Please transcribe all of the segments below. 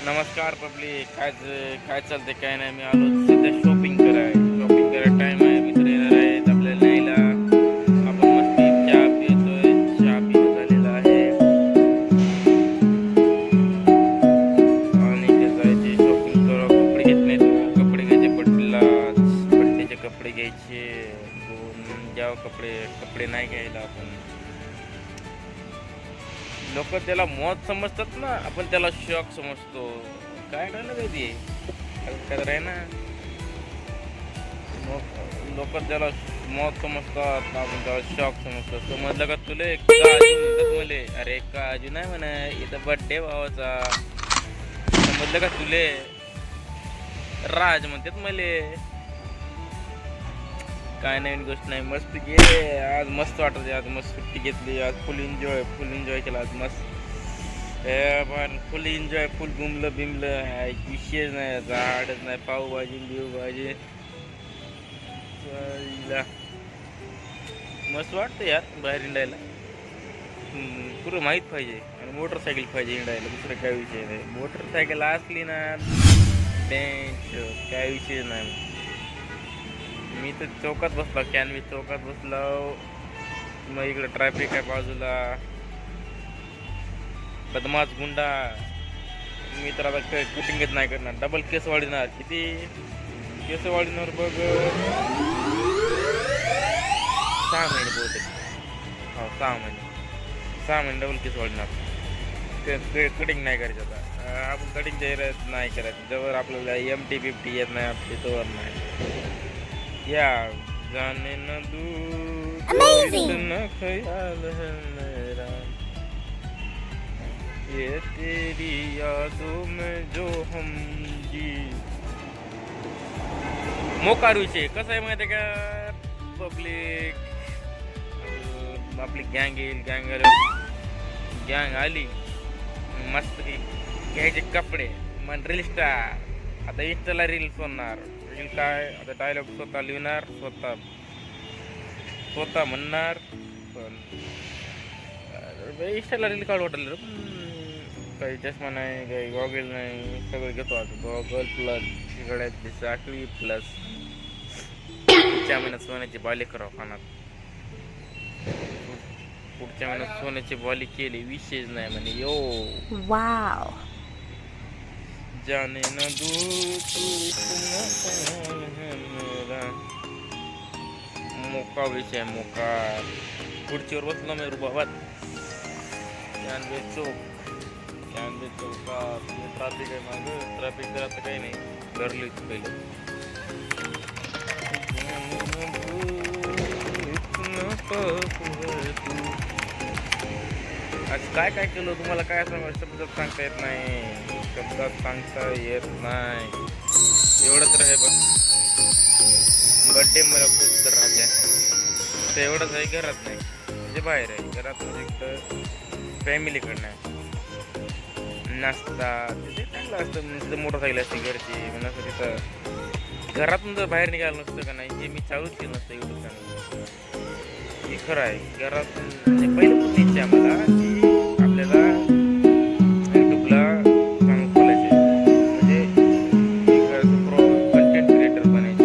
नमस्कार पब्लिक. काय चालते काय नाही. मी आलो सध्या शॉपिंग करायला टाइम आहे. मित्र येणार आहेत आपल्याला न्यायला. आपण मस्ती चहा पितोय. चहा पिणं झालेला आहे आणि ते जायचे शॉपिंग करा. कपडे घेतले कपडे घ्यायचे. बड्डेचे कपडे घ्यायचे. दोन ज्या कपडे नाही घ्यायला आपण. लोक त्याला मौत समजतात ना, आपण त्याला शॉक समजतो. काय राहिलं काय ते आहे ना. लोक त्याला मौत समजतात, आपण त्याला शॉक समजतो. समजलं का तुला? काजू म्हणतात मले. अरे काजू नाही म्हणा, इथं बड्डे भावाचा. समजलं का तुले? राज म्हणतात मले. काय नवीन गोष्ट नाही. मस्त गे आज मस्त वाटत. आज मस्त सुट्टी घेतली. आज फुल एन्जॉय केला. आज मस्त फुल एन्जॉय. फुल घुमलं बिमलं. विषय नाही. झाडच नाही. पावभाजी मस्त वाटतं यार बाहेर हिंडायला. पुरं माहीत पाहिजे. आणि मोटरसायकल पाहिजे हिंडायला. दुसरं काय विषय नाही. मोटरसायकल असली ना काय विषय नाही. मी तर चौकात बसला. कॅनवी चौकात बसलो. मग इकडं ट्रॅफिक आहे बाजूला. बदमाश गुंडा. मी तर आता कटिंगच नाही करणार. डबल केस वाढणार. किती केस वाढणार बघ? 6 महिने बहुतेक. हो 6 महिने डबल केस वाढणार. कटिंग नाही करायचं आता. आपण कटिंग नाही करायचं जवळ आपल्याला MT-50 येत नाही. आपली तोवर नाही. या जाने न दूर इतना ख्याल है मेरा, ये तेरी यादों में जो हम जी. मोकार विषय कसा आहे माहिती आहे का पब्लिक? आपली गँग आली मस्त की घ्यायचे कपडे. मन रील स्टार. आता इंस्टाला रील्स होणार. रील काय आता डायलॉग स्वतः लिहिणार, स्वतः म्हणणार. पण इंस्टाला रील काढ वाटलं. काही चष्मा नाही, काही गॉगल नाही. सगळं घेतो आता. गॉगल प्लस गळ्यातली साखळी प्लस पुढच्या महिन्यात सोन्याची बाली करावं कानात. पुढच्या महिन्यात सोन्याची बाली केली. विशेष नाही म्हणे. यो वाव. जाने न दूर मोका विषय मोका. खुर्चीवर बसलो मी रुबाबात. कॅनवे चौकात ट्रॅफिक आहे मागं. ट्रॅफिक जर आता काही नाही. धरली पहिले. आज काय केलं तुम्हाला काय शब्दात सांगता येत नाही. एवढंच आहे बघ. बड्डे मला खुश तर राहत्या. तर एवढंच आहे. घरात नाही म्हणजे बाहेर आहे. घरात म्हणजे फॅमिलीकडनं आहे. नाश्ता तिथे चांगलं असतं. मोटरसायकल असते घरची. म्हणजे तिथं घरातून जर बाहेर निघालं नसतं का नाही, हे मी चालूच केलं नसतं यूट्यूब चॅनल. हे खरं आहे. घरातून म्हणजे पहिल्यापासून इच्छा आहे मला की आपल्याला यूट्यूबला चॅनल खोलायचे. म्हणजे कंटेंट क्रिएटर बनायचे.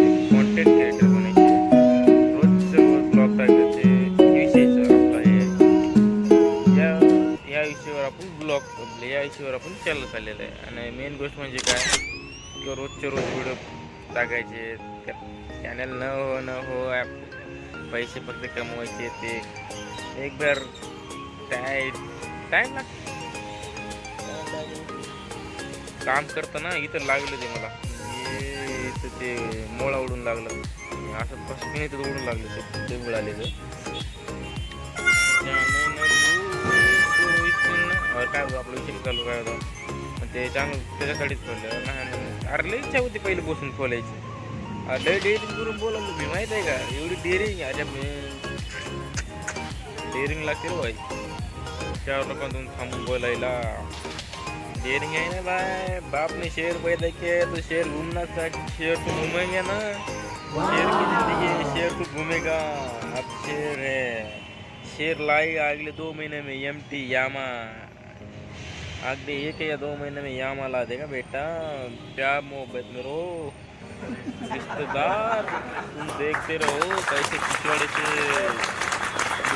रोज ब्लॉग टाकायचे. विषयीचं आपलं हे या विषयावर आपण ब्लॉग या विषयावर आपण चॅनल चाललेलं आहे. आणि मेन गोष्ट म्हणजे काय की रोजचे रोज व्हिडिओ टाकायचे. चॅनल न हो पैसे फक्त कमवायचे. ते एक बार टाईम लागतो. काम करताना इथं लागलं ते मला. इथं ते मोळा उडून लागलं. असं पसकीने इथं उडून लागलं. ते उडालेलं. काय आपलं विषय चालू काय होता ते चॅनल त्याच्यासाठीच खोललं ना. अरे लई इच्छा होती पहिले बसून खोलायची. लई डेअरिंग करून बोलावलं मी माहीत आहे का. एवढी डेअरिंग अरे डेअरिंग लागते रे भाई. 4 लोकांतून थांबून बोलायला डेअरिंग आहे ना भाई. बाप ने शेर पैदा किया तो शेर घूमना शेर तो घूमेंगे ना. शेर की जिंदगी है, शेर तो घूमेगा. अब शेर है. शेर लाई अगले 2 महीने में MT यामा. अगले 1 या 2 महीने में यहाँ माल आ देगा बेटा, क्या मोहब्बत में रहो रिश्तेदार, तुम देखते रहो कैसे पिछवाड़े से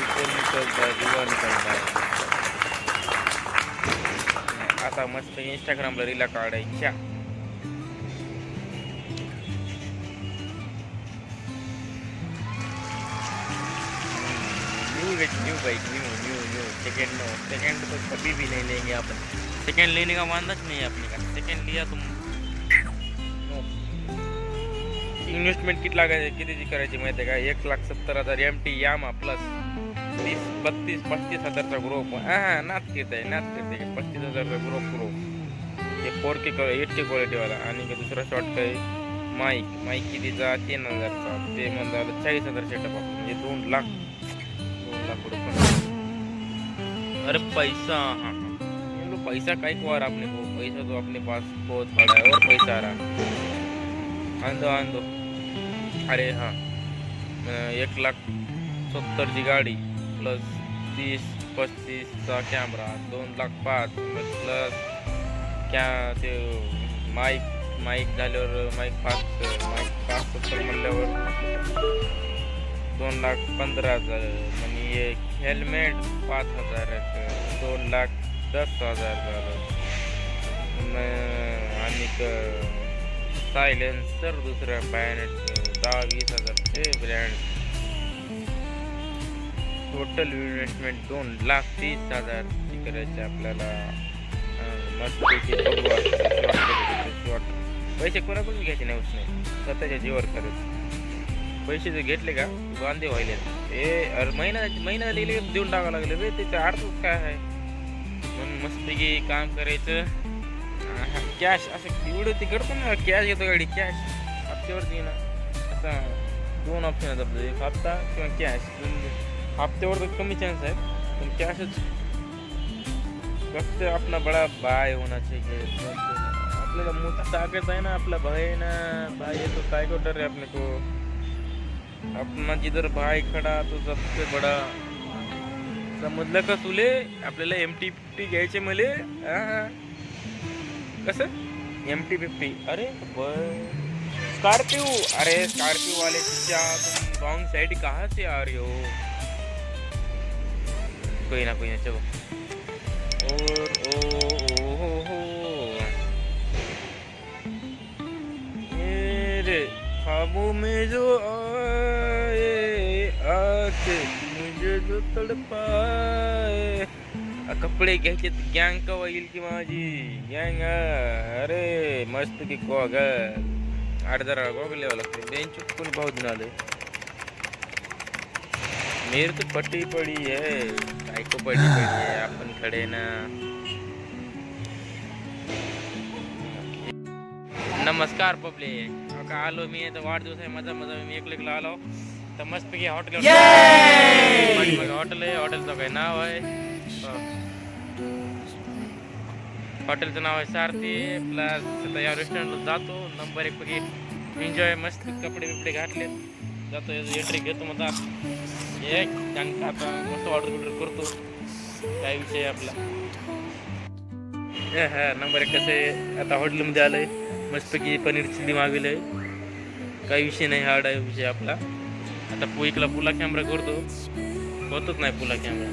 ऊपर निकलता है, धुआं निकलता है. आता मस्त इंस्टाग्रामला रीला काढायच्या. न्यू बाइक, न्यू सेकेंड तो कभी भी नहीं लेंगे अपन. सेकेंड लेने का वांदाच नहीं है अपने का. सेकेंड लिया तुम इन्व्हेस्टमेंट कितीची करायची माहिती आहे का? 1,70,000 MT यामा प्लस 32-35 ग्रुप. नाच करते 35,000 ग्रुप हे 4K 8K क्वालिटीवाला. आणि दुसरा शॉर्ट काय माईक कितीचा 3,000चा, ते म्हणजे 40,000 सेटअप म्हणजे 2 लाख रुपये. अरे पैसा, हाँ पैसा का एक बार अपने को, पैसा तो अपने पास बहुत बड़ा है और पैसा आ रहा. आंदो अरे हाँ 1,70,000ची गाडी प्लस 30-35चा कॅमेरा, 2,05,000 प्लस क्या ते माईक झाल्यावर माईक 570 म्हणल्यावर 2,15,000. आणि एक हेल्मेट 5,000, 2,10,000 झालं. आणि सायलेन्सर दुसऱ्या बॅनट 10-20,000चे ब्रँड. टोटल इन्व्हेस्टमेंट 2,30,000 करायचे आपल्याला. मस्तपैकी पैसे कोणाकडून घ्यायचे नाही, स्वतःच्या जीवर करायचे. पैसे जर घेतले का बांधे व्हायले. अरे महिना लिहिले देऊन टाकावं लागले रे. त्याचा अर्थच काय आहे? म्हणून मस्तपैकी काम करायचं. कॅश असं एवढं ते करतो ना, कॅश घेतो गाडी, कॅश हप्त्यावरती ना. असा 2 ऑप्शन आहेत आपलं, एक हप्ता किंवा कॅश. हप्त्यावर तर कमी चान्स आहे, पण कॅशच फक्त आपला बडा भाई होना चाहिए. आपल्याला मोठी ताकद आहे ना, आपला भाई आहे ना. भाई आहे तो काय करतो रे आपले को. अपना जिधर भाई खडा तो सबसे बडा. समजलं का तुले? आपल्याला MT-50 घ्यायचे मले. कसं MT-50? अरे स्कॉर्पियो. अरे स्कॉर्पियो वाले तुम रॉन्ग साइड कहाँ से आ रहे हो? कोई ना चलो. और हो मेरे ख्वाबों में जो आके मुझे जो तड़पाए. कपडे घ्यायचे गँग कवा येईल की माझी गँग. अरे मस्त की गॉगल 8,000 गॉगल यावं लागते. बेंच कोणी भाव देऊन आले. मेरे तो पट्टी पडी है, काय को पडी है. आपण खडे ना. नमस्कार पब्लिक. का आलो मी तर वाढदिवस आहे माझा. मी एकला आलो तर मस्तपैकी हॉटेल आहे. हॉटेलचं काय नाव आहे? हॉटेलचं नाव आहे सारथी प्लस. आता या रेस्टॉरंटला जातो. नंबर 1 पैकी एन्जॉय. मस्त कपडे बिपडे घातले. जातो एंट्री घेतो मग एक आता मस्त ऑर्डर करतो. काय विषय आपला. नंबर 1 कसं आहे. आता हॉटेलमध्ये आलं आहे. मस्तपैकी पनीर चिल्ली मागवलं आहे. काही विषय नाही. हार्ड आहे विषय आपला. आता पोईकला पुला कॅमेरा करतो. होतच नाही पुला कॅमेरा.